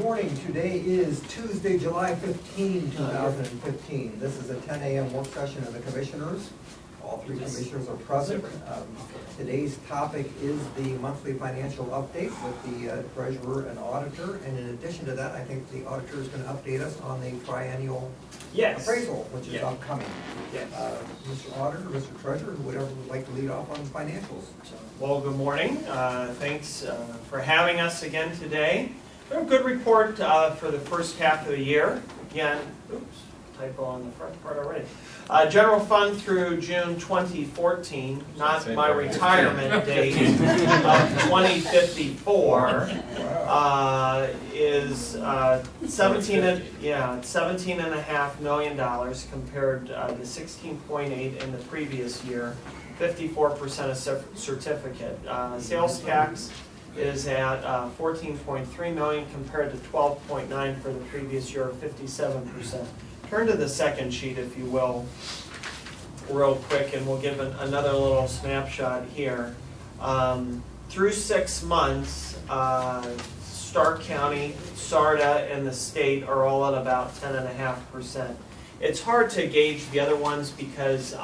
Morning, today is Tuesday, July 15, 2015. This is a 10 a.m. work session of the Commissioners. All three Commissioners are present. Today's topic is the monthly financial update with the Treasurer and Auditor. And in addition to that, I think the Auditor is going to update us on the triennial appraisal, which is upcoming. Mr. Auditor, Mr. Treasurer, whoever would like to lead off on the financials. Well, good morning. Thanks for having us again today. We have a good report for the first half of the year. Again, oops, typo on the front part already. General fund through June 2014, not my retirement date of 2054, is $17.5 million compared to $16.8 in the previous year, 54% of certificate. Sales tax is at $14.3 million compared to $12.9 for the previous year, 57%. Turn to the second sheet, if you will, real quick, and we'll give another little snapshot here. Through 6 months, Stark County, SARTA, and the state are all at about 10.5%. It's hard to gauge the other ones because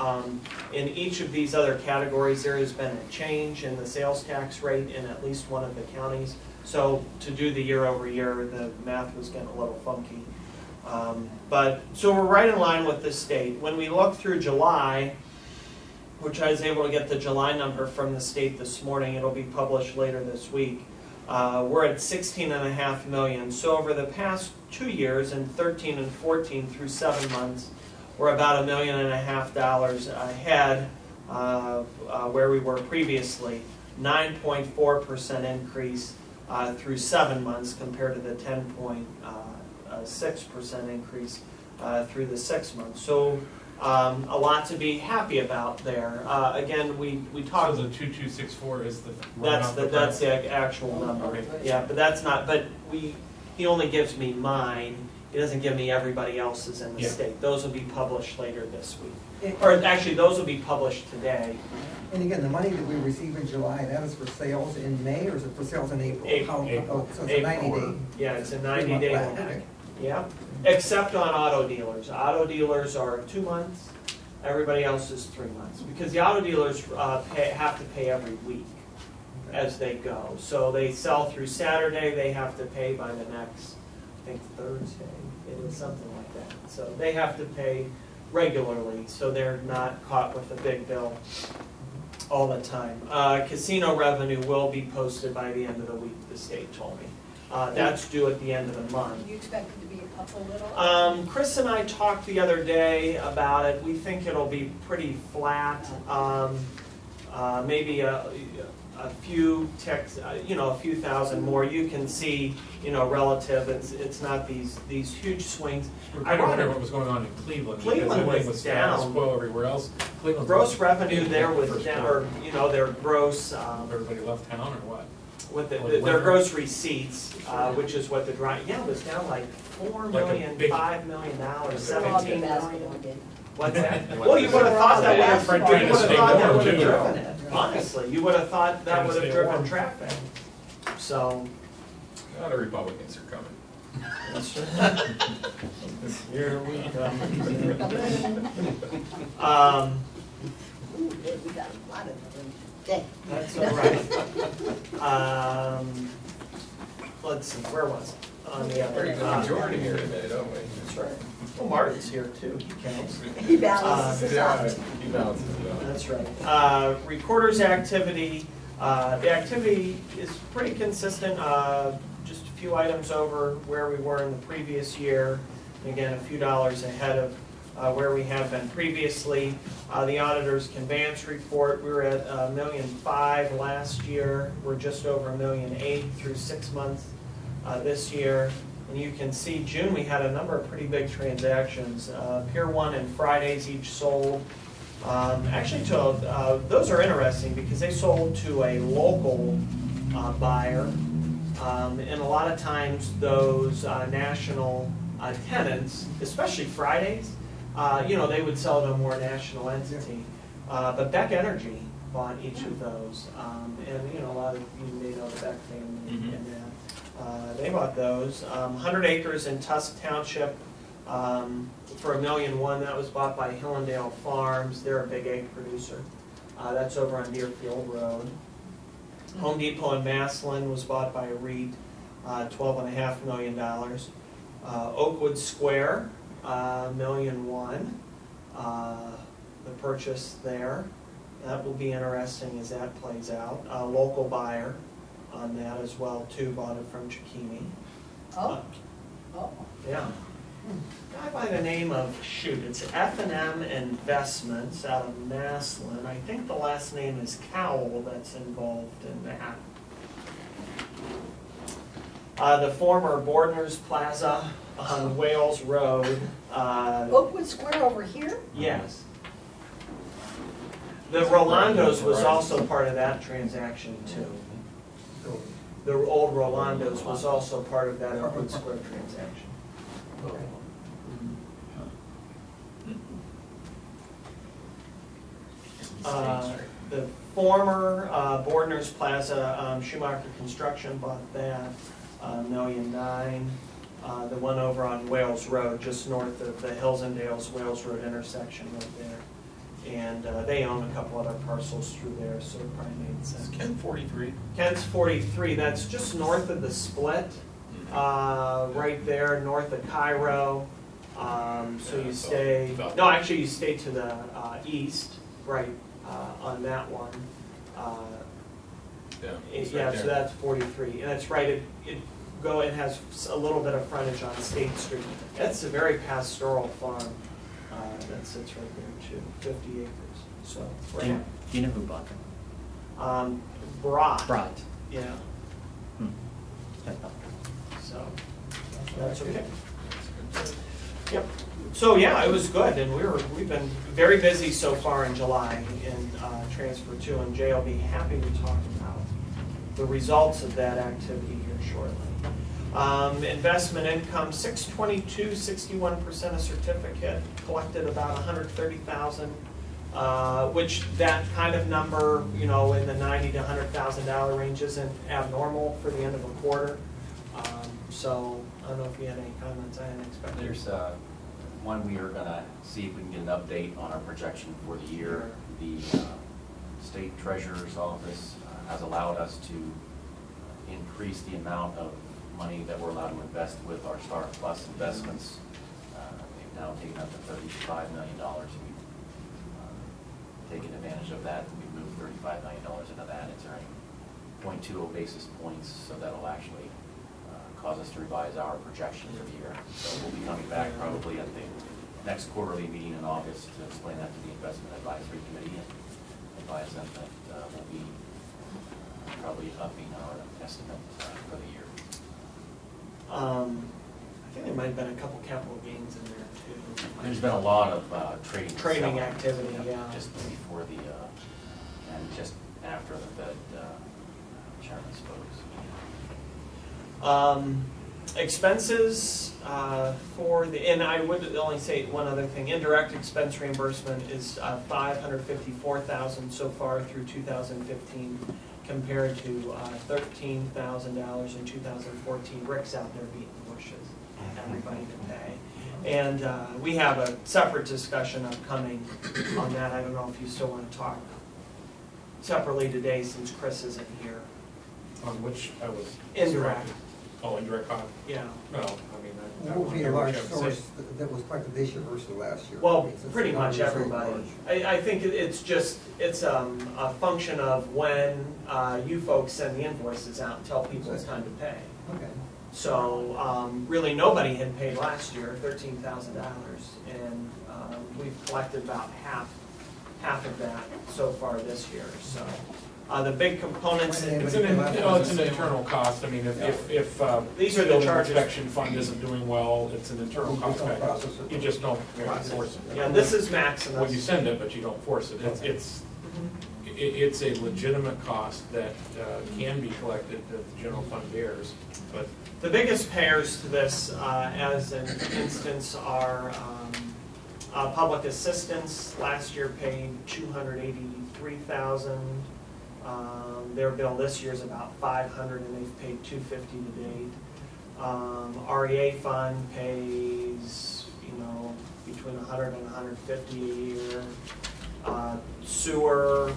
in each of these other categories there has been a change in the sales tax rate in at least one of the counties. So to do the year over year, the math was getting a little funky. So we're right in line with the state. When we look through July, which I was able to get the July number from the state this morning, it'll be published later this week. We're at $16.5 million. So over the past 2 years, in 13 and 14 through 7 months, we're about $1.5 million ahead where we were previously. 9.4% increase through 7 months compared to the 10.6% increase through the 6 months. So a lot to be happy about there. Again, we talked. So the 2264 is the that's the actual number. Okay. Yeah, but that's not. But he only gives me mine. He doesn't give me everybody else's in the state. Those will be published later this week, or actually, those will be published today. And again, the money that we receive in July, that is for sales in May, or is it for sales in April? April. So it's a 90-day. Yeah, it's a 90-day lag. Okay. Yeah, except on auto dealers. Auto dealers are 2 months. Everybody else is 3 months because the auto dealers have to pay every week as they go. So they sell through Saturday. They have to pay by the next, I think, Thursday. It is something like that. So they have to pay regularly, so they're not caught with a big bill all the time. Casino revenue will be posted by the end of the week, the state told me. That's due at the end of the month. Do you expect it to be up a little? Chris and I talked the other day about it. We think it'll be pretty flat. Maybe a few ticks, a few thousand more. You can see, relative. It's not these huge swings. I don't know what was going on in Cleveland. Cleveland was down. Quo everywhere else. Cleveland's Gross revenue there was down, or their gross. Everybody left town or what? With their gross receipts, which is what the it was down like $4 million, $5 million, $17 million. What's that? Well, you would have thought that would have driven it. Honestly, you would have thought that would have driven traffic. So, the Republicans are coming. Here we go. We got a lot of them. That's all right. Let's see, where was it? On the other. We're the majority here today, don't we? That's right. Well, Martin's here too. He counts. He balances it out. He balances it out. That's right. Recorder's activity. The activity is pretty consistent. Just a few items over where we were in the previous year. Again, a few dollars ahead of where we have been previously. The auditor's conveyance report, we were at $1.5 million last year. We're just over $1.8 million through 6 months this year. And you can see June we had a number of pretty big transactions. Pier 1 and Fridays each sold. Actually, those are interesting because they sold to a local buyer. And a lot of times those national tenants, especially Fridays, they would sell to a more national entity. But Beck Energy bought each of those. And a lot of you may know the Beck family and that. They bought those. 100 acres in Tusk Township for $1.1 million. That was bought by Hillendale Farms. They're a big egg producer. That's over on Deerfield Road. Home Depot in Massillon was bought by a REIT, $12.5 million. Oakwood Square, $1.1 million. The purchase there. That will be interesting as that plays out. A local buyer on that as well too, bought it from Chikini. Oh, oh. Yeah. Guy by the name of, it's F&M Investments out of Massillon. I think the last name is Cowell that's involved in that. The former Bordner's Plaza on Wales Road. Oakwood Square over here? Yes. The Rolando's was also part of that transaction too. The old Rolando's was also part of that Oakwood Square transaction. The former Bordner's Plaza, Schumacher Construction bought that, $1.9 million. The one over on Wales Road, just north of the Hills and Dales Wales Road intersection right there. And they own a couple other parcels through there, so it probably made sense. Ken 43. Kent's 43, that's just north of the split, right there, north of Cairo. So you stay, no, actually you stay to the east, right, on that one. Yeah, so that's 43, and that's right, it has a little bit of frontage on State Street. That's a very pastoral farm that sits right there too, 50 acres, so. Do you know who bought them? Broad. Broad. Yeah, Okay. so, that's okay. Yep. So yeah, it was good, and we've been very busy so far in July in Transfer 2, and Jay will be happy to talk about the results of that activity here shortly. Investment income, 622, 61% of certificate, collected about $130,000, which that kind of number, in the $90,000 to $100,000 range isn't abnormal for the end of a quarter. So I don't know if you had any comments. I didn't expect. There's one we are going to see if we can get an update on our projection for the year. The State Treasurer's Office has allowed us to increase the amount of money that we're allowed to invest with our Star Plus investments. They've now taken up to $35 million. We've taken advantage of that. We've moved $35 million into that. It's earning 0.20 basis points, so that'll actually cause us to revise our projection for the year. So we'll be coming back probably at the next quarterly meeting in August to explain that to the Investment Advisory Committee and advise them that we'll be probably upping our estimate for the year. I think there might have been a couple capital gains in there too. There's been a lot of trading. Trading activity, yeah. Just before the, and just after the Fed chairman spoke. Expenses and I would only say one other thing, indirect expense reimbursement is $554,000 so far through 2015 compared to $13,000 in 2014. Rick's out there beating bushes, everybody to pay. And we have a separate discussion upcoming on that. I don't know if you still want to talk separately today since Chris isn't here. On which I was. Indirect. Oh, indirect cost? Yeah. No, I mean, I What don't would want be to a hear what large you have to say. source that was collected this year versus last year? Well, Since pretty the much numbers are so everybody. large. I think it's a function of when you folks send the invoices out and tell people it's time to pay. Okay. So really nobody had paid last year, $13,000, and we've collected about half of that so far this year. So the big components. It's an internal cost. I mean, if These are the building charges. inspection fund isn't doing well, it's an internal cost Internal factor. process. You just don't force it. Yeah, this is Maximus. Well, you send it, but you don't force it. It's a legitimate cost that can be collected that the general fund bears, but. The biggest payers to this, as an instance, are public assistance. Last year paid $283,000. Their bill this year is about 500, and they've paid 250 to date. REA fund pays, between 100 and 150 a year. Sewer,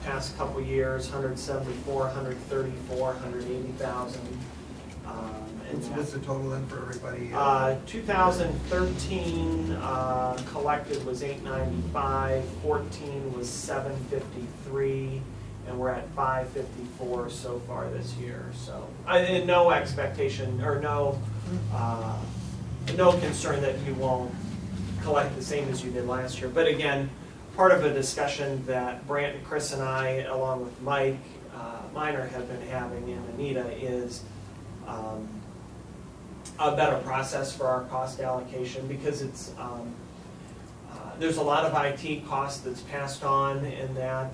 past couple years, 174, 134, 180,000. What's the total then for everybody? 2013 collected was 895, 14 was 753, and we're at 554 so far this year. So, and no expectation or no concern that you won't collect the same as you did last year. But again, part of a discussion that Brant, Chris, and I, along with Mike Miner, have been having, and Anita, is a better process for our cost allocation, because it's there's a lot of IT cost that's passed on in that.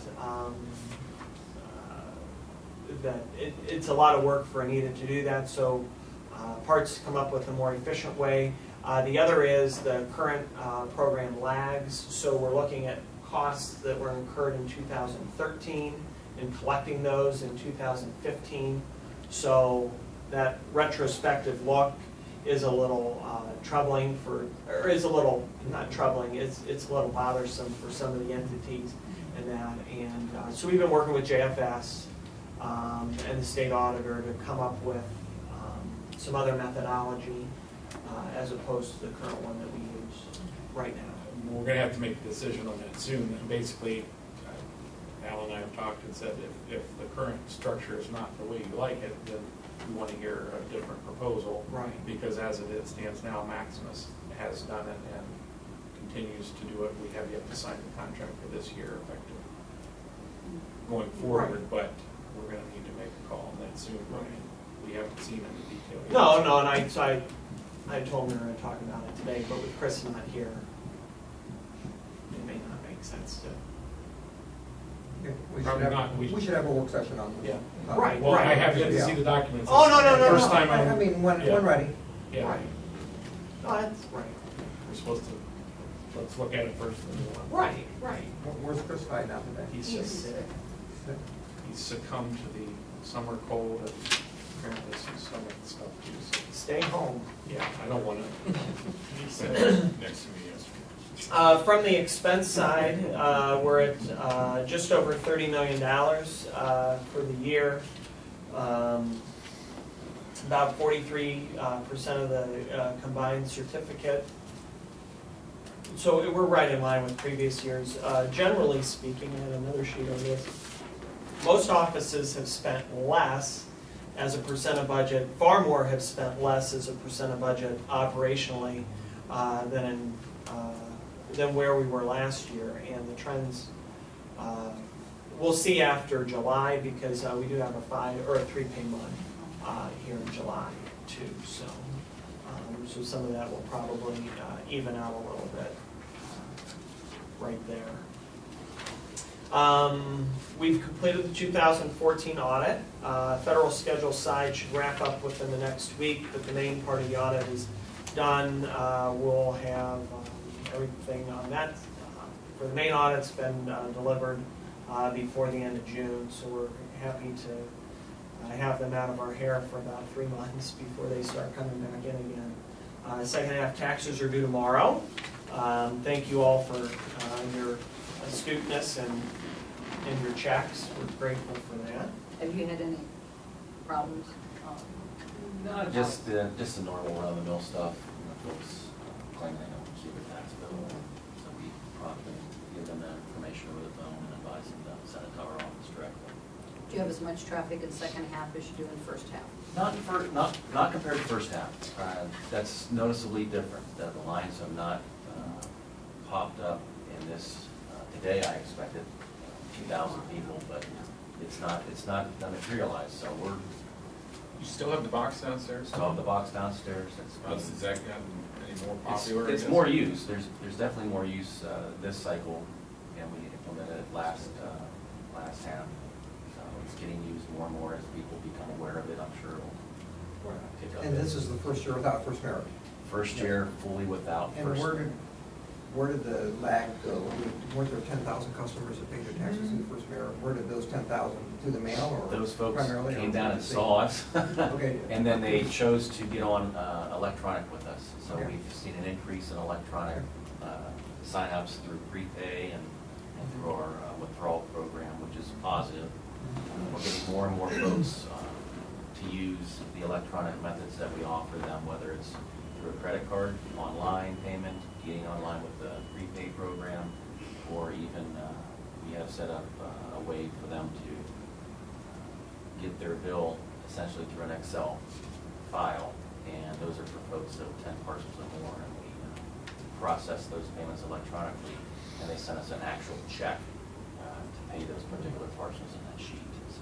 It's a lot of work for Anita to do that, so parts come up with a more efficient way. The other is the current program lags, so we're looking at costs that were incurred in 2013 and collecting those in 2015. So that retrospective look is a little troubling or is a little, not troubling, it's a little bothersome for some of the entities and that. And so we've been working with JFS and the state auditor to come up with some other methodology as opposed to the current one that we use right now. We're gonna have to make a decision on that soon, and basically, Al and I have talked and said if the current structure is not the way you like it, then we want to hear a different proposal. Right. Because as it stands now, Maximus has done it and continues to do it. We have yet to sign the contract for this year effective going forward, Right. But we're gonna need to make a call on that soon. Right. We haven't seen any detail yet. No, and I told them we were going to talk about it today, but with Chris not here, it may not make sense to. Okay, Probably not. we should have a work session on this. Yeah. Right. Well, I have yet to Yeah. see the documents. Oh, no. First time I mean, when Yeah. ready. Yeah. Right. No, that's right. We're supposed to, let's look at it first. And then we'll- Right. Where's Chris hiding out today? He's He's succumbed to the summer cold and apparently some stomach stuff too. So, Stay home. yeah, I don't want to. He said next to me yesterday. From the expense side, we're at just over $30 million for the year. About 43% of the combined certificate. So we're right in line with previous years. Generally speaking, I had another sheet on this. Most offices have spent less as a percent of budget, far more have spent less as a percent of budget operationally than where we were last year. And the trends, we'll see after July, because we do have a 3-pay month here in July too. So, so some of that will probably even out a little bit right there. We've completed the 2014 audit. Federal schedule side should wrap up within the next week, but the main part of the audit is done. We'll have everything on that for the main audit's been delivered before the end of June, so we're happy to have them out of our hair for about 3 months before they start coming back in again. Second half taxes are due tomorrow. Thank you all for your astuteness and your checks. We're grateful for that. Have you had any problems? No, just the normal run-of-the-mill stuff. Folks claim they don't receive their tax bill, so we promptly give them that information over the phone and advise them to send it to our office directly. Do you have as much traffic in second half as you do in first half? Not compared to first half. That's noticeably different. The lines have not popped up in this. Today I expected 2,000 people, but it's not going to materialize. So we're You still have the box downstairs? still have the box downstairs. Has that gotten any more popular? It's more use. There's definitely more use this cycle, and we implemented it last half. So it's getting used more and more as people become aware of it. I'm sure it'll pick up. And this is the first year without first merit. First year fully without And first. where did where did the lag go? Weren't there 10,000 customers that paid their taxes in the first year? Where did those 10,000, through the mail or? Those folks primarily, or came down and was it saw us. Okay. And then they chose to get on electronic with us. So Okay. we've seen an increase in electronic signups through prepay and through our withdrawal program, which is positive. We're getting more and more folks to use the electronic methods that we offer them, whether it's through a credit card, online payment, getting online with the prepay program, or even we have set up a way for them to get their bill essentially through an Excel file. And those are for folks that have 10 parcels or more, and we process those payments electronically, and they send us an actual check to pay those particular parcels in that sheet. So,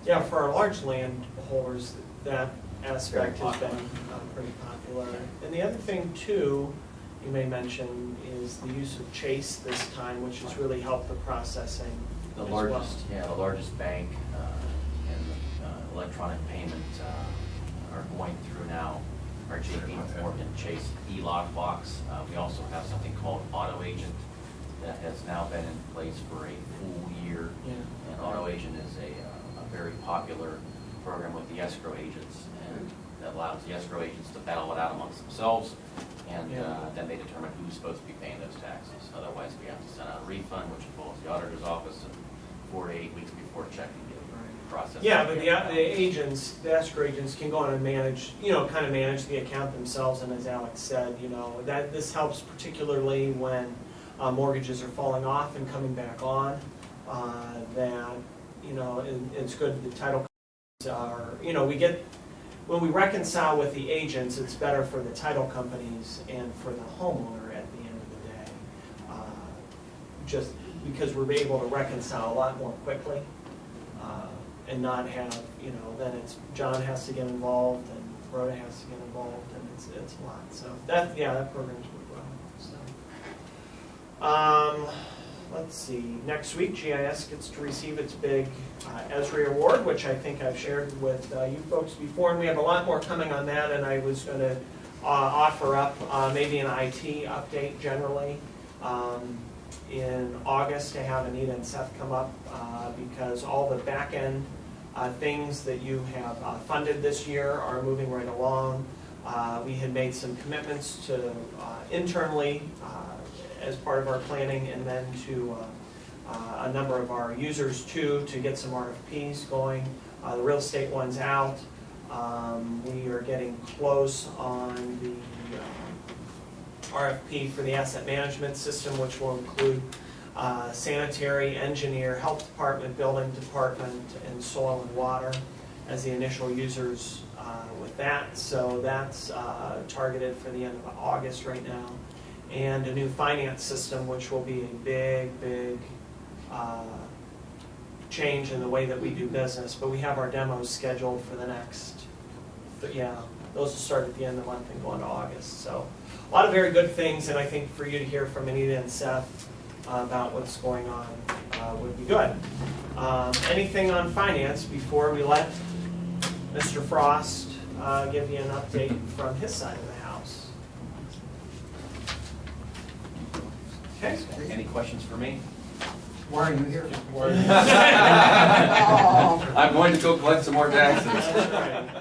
Yeah, for our large land holders, that aspect Very has been pretty popular. And the other thing too, you may mention, is the use of Chase this time, which has really helped the processing The as well. largest bank and electronic payment are going through now our JP Morgan Chase e-lock box. We also have something called Auto Agent that has now been in place for a full year. Yeah. And Auto Agent is a very popular program with the escrow agents, and that allows the escrow agents to battle it out amongst themselves, and then they determine who's supposed to be paying those taxes. Otherwise, we have to send out a refund, which involves the auditor's office, and 4 to 8 weeks before a check can get processed. Yeah, but the agents, the escrow agents can go on and manage, kind of manage the account themselves, and as Alex said, that this helps particularly when mortgages are falling off and coming back on, it's good the title are, when we reconcile with the agents, it's better for the title companies and for the homeowner at the end of the day. Just because we're able to reconcile a lot more quickly, and not have, then it's, John has to get involved and Rhoda has to get involved, and it's a lot. So that program's worked well, so. Let's see, next week GIS gets to receive its big Esri Award, which I think I've shared with you folks before, and we have a lot more coming on that, and I was going to offer up maybe an IT update generally in August to have Anita and Seth come up because all the back-end things that you have funded this year are moving right along. We had made some commitments to internally as part of our planning, and then to a number of our users too, to get some RFPs going. The real estate one's out. We are getting close on the RFP for the asset management system, which will include sanitary, engineer, health department, building department, and soil and water as the initial users with that. So that's targeted for the end of August right now. And a new finance system, which will be a big change in the way that we do business. But we have our demos scheduled for the next, those will start at the end of the month and go into August. So a lot of very good things, and I think for you to hear from Anita and Seth about what's going on would be good. Anything on finance before we let Mr. Frost give you an update from his side of the house? Okay. Any questions for me? Why are you here? I'm going to go collect some more taxes. That's right.